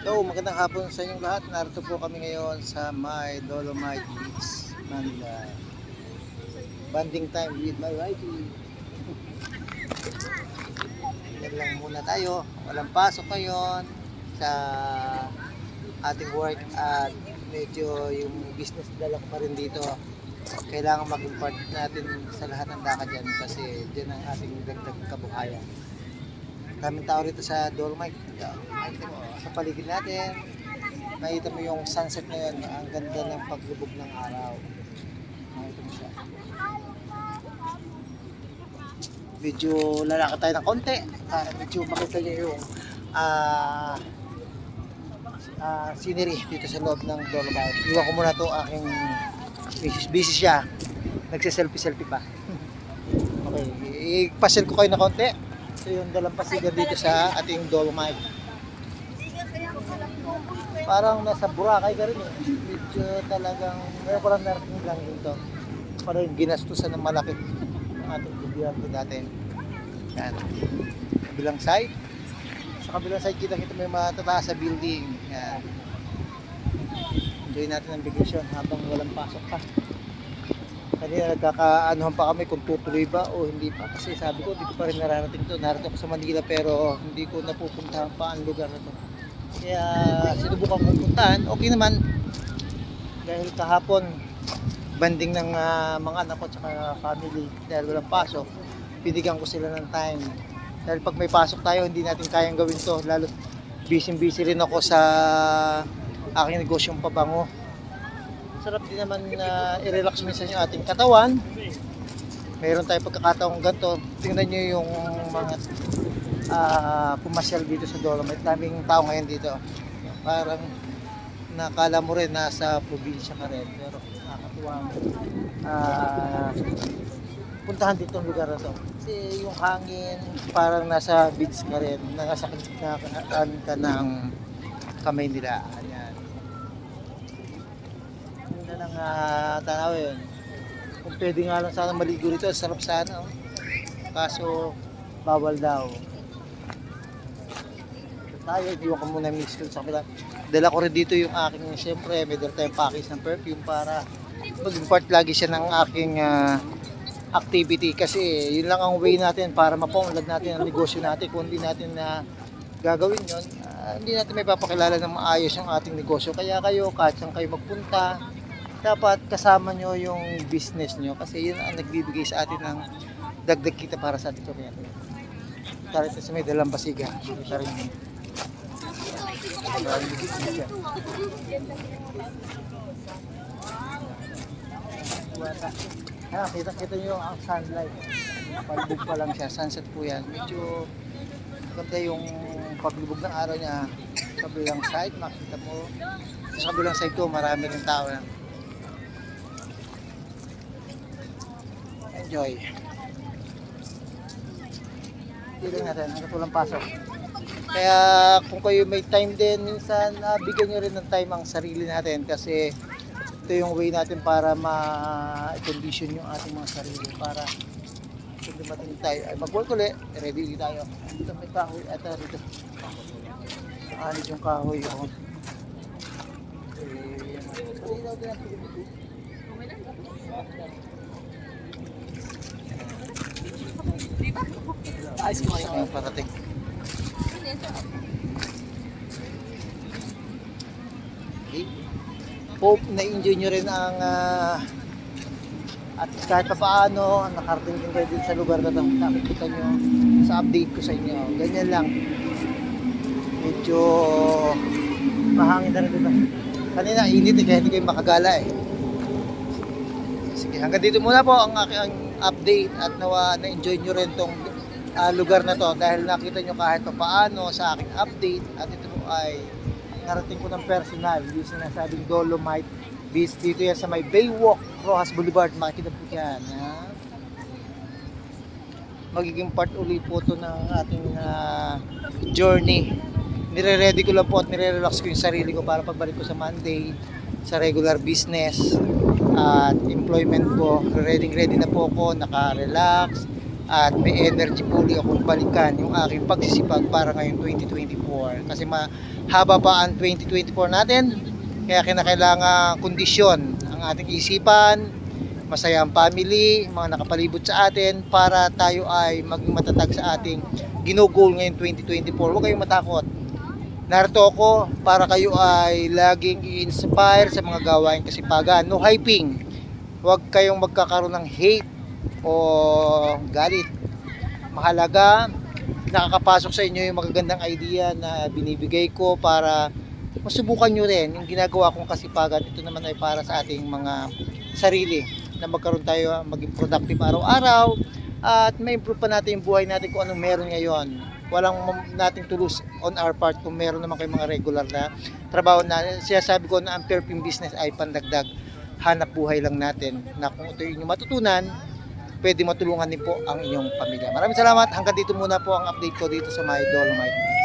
So, magandang hapon sa inyong lahat. Narito po kami ngayon sa my Dolomite Beach, Manila. Banding time with my wifey. Yan lang muna tayo. Walang pasok ngayon sa ating work at medyo yung business dala ko pa rin dito. Kailangan mag-impart natin sa lahat ng daka dyan kasi dyan ang ating dagdag kabuhayan. Daming tao rito sa Dolomite. Makita mo, sa paligid natin, makita mo yung sunset na yun. Ang ganda ng paglubog ng araw. Makita mo siya. Medyo lalakad tayo ng konti para medyo makita nyo yung scenery dito sa loob ng Dolomite. Iwan ko muna to aking busy siya. Nagsiselfie-selfie pa. Okay, ipasel ko kayo na konti. So yung dalampasigan dito sa ating Dolomite. Parang nasa Boracay ka rin eh. Medyo talagang, meron ko lang narating lang dito. Parang yung ginastusan ng malaki ng ating gobyerno dati. Yan. Kabilang side. Sa kabilang side kita may matataas sa building. Yan. Enjoy natin ang vacation habang walang pasok pa. Kanina nagkakaanohan pa kami kung tutuloy ba o hindi pa kasi sabi ko hindi ko pa rin nararating to. Narito ko sa Manila pero hindi ko napupuntahan pa ang lugar na to. Kaya sinubukan kong puntahan. Okay naman dahil kahapon banding ng mga anak ko at family dahil walang pasok. Binigyan ko sila ng time. Dahil pag may pasok tayo hindi natin kayang gawin to. Lalo busy rin ako sa aking negosyong pabango. Sarap din naman i-relax minsan yung ating katawan. Mayroon tayong pagkakataong ganito. Tingnan nyo yung mga pumasyal dito sa Dolomite. Daming tao ngayon dito. Parang nakala mo rin nasa probinsya ka rin. Pero nakakatuwa mo. Puntahan dito ang lugar na to. Kasi yung hangin parang nasa beach ka rin. Nasa kinakataan ka ng kamay nila. Ayan. Ng tanaw yun. Kung pwede nga lang sana maligo rito, sarap sana. Oh. Kaso bawal daw. Tayo, iwan ko muna yung mix sa kapila. Dala ko rin dito yung aking, siyempre, may dala tayong package ng perfume para mag-impart lagi siya ng aking activity. Kasi yun lang ang way natin para mapaunlad natin ang negosyo natin. Kung hindi natin gagawin yun, hindi natin may papakilala ng maayos yung ating negosyo. Kaya kayo, kahit saan kayo magpunta, dapat kasama nyo yung business nyo kasi yun ang nagbibigay sa atin ng dagdag kita para sa ating kuryente. Tara ito sa may dalampasigan. Tara rin. Kita nyo ang sunlight. Palubog pa lang siya. Sunset po yan. Medyo ganda yung paglubog ng araw niya. Sa kabilang side, makita mo. Sa kabilang side ko, marami rin tao na. Enjoy. Pili natin hanggang walang pasok. Kaya kung kayo may time din, minsan bigyan nyo rin ng time ang sarili natin kasi ito yung way natin para ma-condition yung ating mga sarili para kung dumating tayo ay mag-work ulit, ready ulit tayo. Dito may kahoy at dito. Anit yung kahoy yun. Kalinaw din ang pilipitin. Ayos mo yung parating. Okay. Hope na-enjoy nyo rin ang at kahit pa paano nakarating din kayo din sa lugar na ito. Nakikita nyo sa update ko sa inyo. Ganyan lang. Medyo mahangin na rin dito. Kanina init kaya hindi kayo makagala eh. Sige, hanggang dito muna po ang aking update at nawa na-enjoy nyo rin tong lugar na to dahil nakita nyo kahit pa paano sa aking update at ito po ay narating ko ng personal yung sinasabing Dolomite Beach. Dito yan sa may Baywalk, Rojas Boulevard, makikita po yan. Magiging part ulit po ito ng ating journey. Nire-ready ko lang po at nire-relax ko yung sarili ko para pagbalik ko sa Monday sa regular business at employment ko. Ready na po ako, naka-relax, at may energy po ulit akong balikan yung aking pagsisipag para ngayong 2024 kasi mahaba pa ang 2024 natin, kaya kinakailangan kondisyon ang ating isipan, masayang family, mga nakapalibot sa atin para tayo ay maging matatag sa ating ginugol ngayong 2024. Huwag kayong matakot. Narito ako para kayo ay laging i-inspire sa mga gawain kasipagan. No hyping. Huwag kayong magkakaroon ng hate o galit. Mahalaga, nakakapasok sa inyo yung magagandang idea na binibigay ko para masubukan nyo rin yung ginagawa kong kasipagan. Ito naman ay para sa ating mga sarili na magkaroon tayo, maging productive araw-araw at ma-improve pa natin yung buhay natin kung anong meron ngayon. Walang nating to lose on our part kung meron naman kayong mga regular na trabaho na sinasabi ko na ang Perfume business ay pandagdag hanap buhay lang natin na kung ito yung matutunan, pwede matulungan din po ang inyong pamilya. Maraming salamat. Hanggang dito muna po ang update ko dito sa My Dolomite.